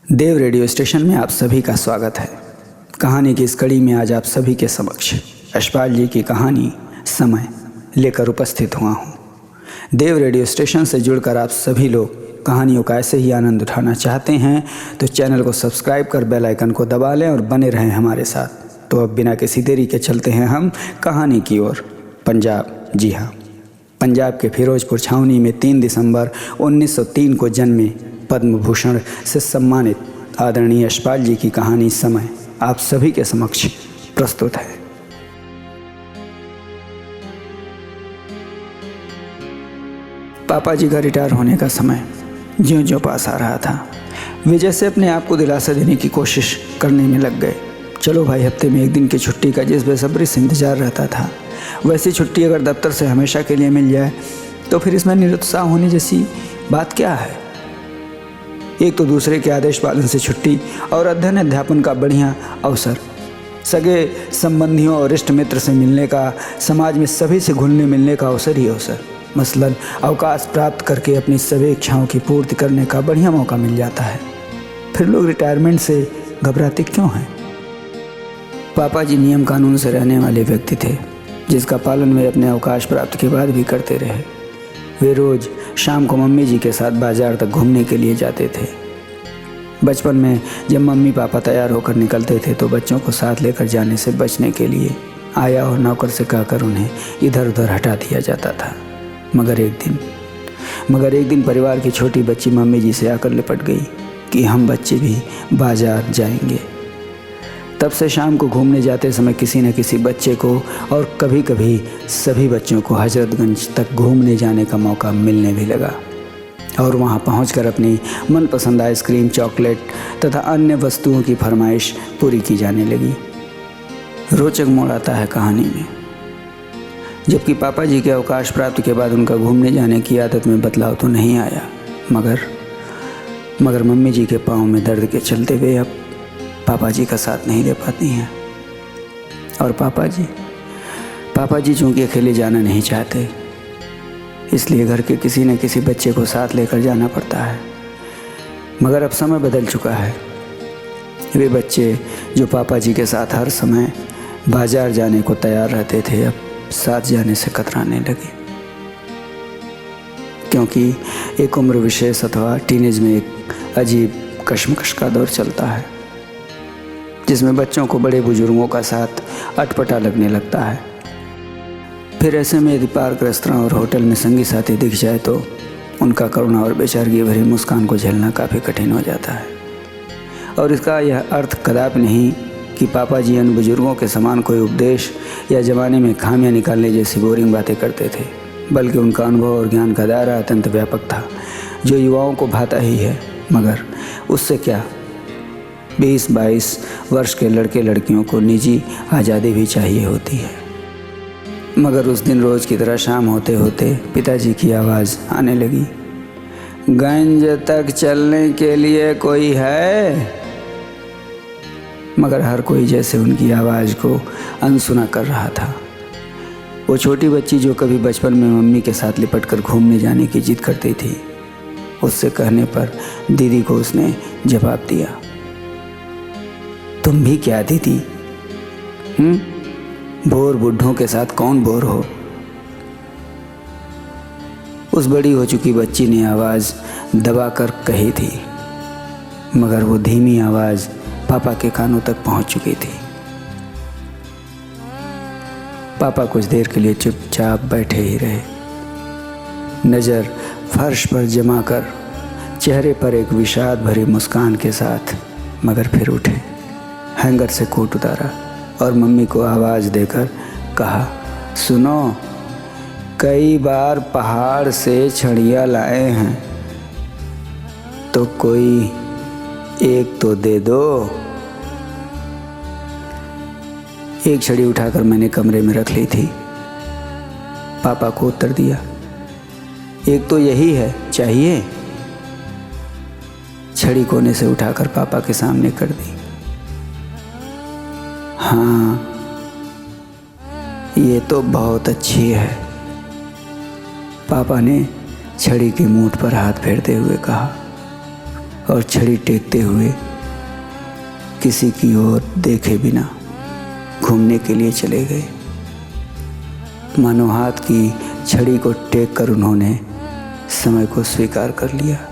देव radio station में आप सभी का स्वागत है। कहानी की इस कड़ी में आज आप सभी के समक्ष यशपाल जी की कहानी समय लेकर उपस्थित हुआ हूँ। देव रेडियो स्टेशन से जुड़कर आप सभी लोग कहानियों का ऐसे ही आनंद उठाना चाहते हैं तो चैनल को सब्सक्राइब कर बेल आइकन को दबा लें और बने रहें हमारे साथ। तो अब बिना किसी देरी के चलते हैं हम कहानी की ओर। पंजाब, जी हाँ, पंजाब के फिरोजपुर छावनी में 3 दिसंबर 1903 को जन्मे पद्म भूषण से सम्मानित आदरणीय यशपाल जी की कहानी समय आप सभी के समक्ष प्रस्तुत है। पापा जी का रिटायर होने का समय ज्यों-ज्यों पास आ रहा था, वे जैसे अपने आप को दिलासा देने की कोशिश करने में लग गए। चलो भाई, हफ्ते में 1 दिन की छुट्टी का जिस बेसब्री से इंतजार रहता था, वैसी छुट्टी अगर दफ्तर से हमेशा के लिए मिल जाए तो फिर इसमें निरुत्साह होने जैसी बात क्या है। एक तो दूसरे के आदेश पालन से छुट्टी और अध्ययन अध्यापन का बढ़िया अवसर, सगे संबंधियों और इष्ट मित्र से मिलने का, समाज में सभी से घुलने मिलने का अवसर ही अवसर, मसलन अवकाश प्राप्त करके अपनी सभी इच्छाओं की पूर्ति करने का बढ़िया मौका मिल जाता है। फिर लोग रिटायरमेंट से घबराते क्यों हैं। पापा जी नियम कानून से रहने वाले व्यक्ति थे, जिसका पालन वे अपने अवकाश प्राप्त के बाद भी करते रहे। वे रोज़ शाम को मम्मी जी के साथ बाज़ार तक घूमने के लिए जाते थे। बचपन में जब मम्मी पापा तैयार होकर निकलते थे तो बच्चों को साथ लेकर जाने से बचने के लिए आया और नौकर से कहकर उन्हें इधर उधर हटा दिया जाता था। मगर एक दिन परिवार की छोटी बच्ची मम्मी जी से आकर लिपट गई कि हम बच्चे भी बाज़ार जाएंगे। तब से शाम को घूमने जाते समय किसी न किसी बच्चे को और कभी कभी सभी बच्चों को हजरतगंज तक घूमने जाने का मौका मिलने भी लगा और वहां पहुंचकर अपनी मनपसंद आइसक्रीम, चॉकलेट तथा अन्य वस्तुओं की फरमाइश पूरी की जाने लगी। रोचक मोड़ आता है कहानी में, जबकि पापा जी के अवकाश प्राप्ति के बाद उनका घूमने जाने की आदत में बदलाव तो नहीं आया, मगर मम्मी जी के पाँव में दर्द के चलते वे अब पापा जी का साथ नहीं दे पाती हैं। और पापा जी चूँकि अकेले जाना नहीं चाहते, इसलिए घर के किसी न किसी बच्चे को साथ लेकर जाना पड़ता है। मगर अब समय बदल चुका है। वे बच्चे जो पापा जी के साथ हर समय बाजार जाने को तैयार रहते थे, अब साथ जाने से कतराने लगे, क्योंकि एक उम्र विशेष अथवा टीनेज में एक अजीब कश्मकश का दौर चलता है, जिसमें बच्चों को बड़े बुजुर्गों का साथ अटपटा लगने लगता है। फिर ऐसे में यदि पार्क, रेस्तरां और होटल में संगी साथी दिख जाए तो उनका करुणा और बेचारगी भरी मुस्कान को झेलना काफ़ी कठिन हो जाता है। और इसका यह अर्थ कदापि नहीं कि पापा जी अन्य बुजुर्गों के समान कोई उपदेश या ज़माने में खामियां निकालने जैसी बोरिंग बातें करते थे, बल्कि उनका अनुभव और ज्ञान का दायरा अत्यंत व्यापक था, जो युवाओं को भाता ही है। मगर उससे क्या, 20-22 वर्ष के लड़के लड़कियों को निजी आज़ादी भी चाहिए होती है। मगर उस दिन रोज़ की तरह शाम होते होते पिताजी की आवाज़ आने लगी, गंज तक चलने के लिए कोई है। मगर हर कोई जैसे उनकी आवाज़ को अनसुना कर रहा था। वो छोटी बच्ची जो कभी बचपन में मम्मी के साथ लिपट कर घूमने जाने की जिद करती थी, उससे कहने पर दीदी को उसने जवाब दिया, तुम भी क्या दीदी, बोर बुढ़ों के साथ कौन बोर हो। उस बड़ी हो चुकी बच्ची ने आवाज़ दबाकर कही थी, मगर वो धीमी आवाज़ पापा के कानों तक पहुंच चुकी थी। पापा कुछ देर के लिए चुपचाप बैठे ही रहे, नज़र फर्श पर जमा कर, चेहरे पर एक विषाद भरी मुस्कान के साथ। मगर फिर उठे, हैंगर से कोट उतारा और मम्मी को आवाज़ देकर कहा, सुनो, कई बार पहाड़ से छड़ियाँ लाए हैं, तो कोई एक तो दे दो। एक छड़ी उठाकर मैंने कमरे में रख ली थी। पापा को उत्तर दिया, एक तो यही है, चाहिए। छड़ी कोने से उठाकर पापा के सामने कर दी। हाँ, ये तो बहुत अच्छी है, पापा ने छड़ी की मूठ पर हाथ फेरते हुए कहा। और छड़ी टेकते हुए किसी की ओर देखे बिना घूमने के लिए चले गए। मानो हाथ की छड़ी को टेक कर उन्होंने समय को स्वीकार कर लिया।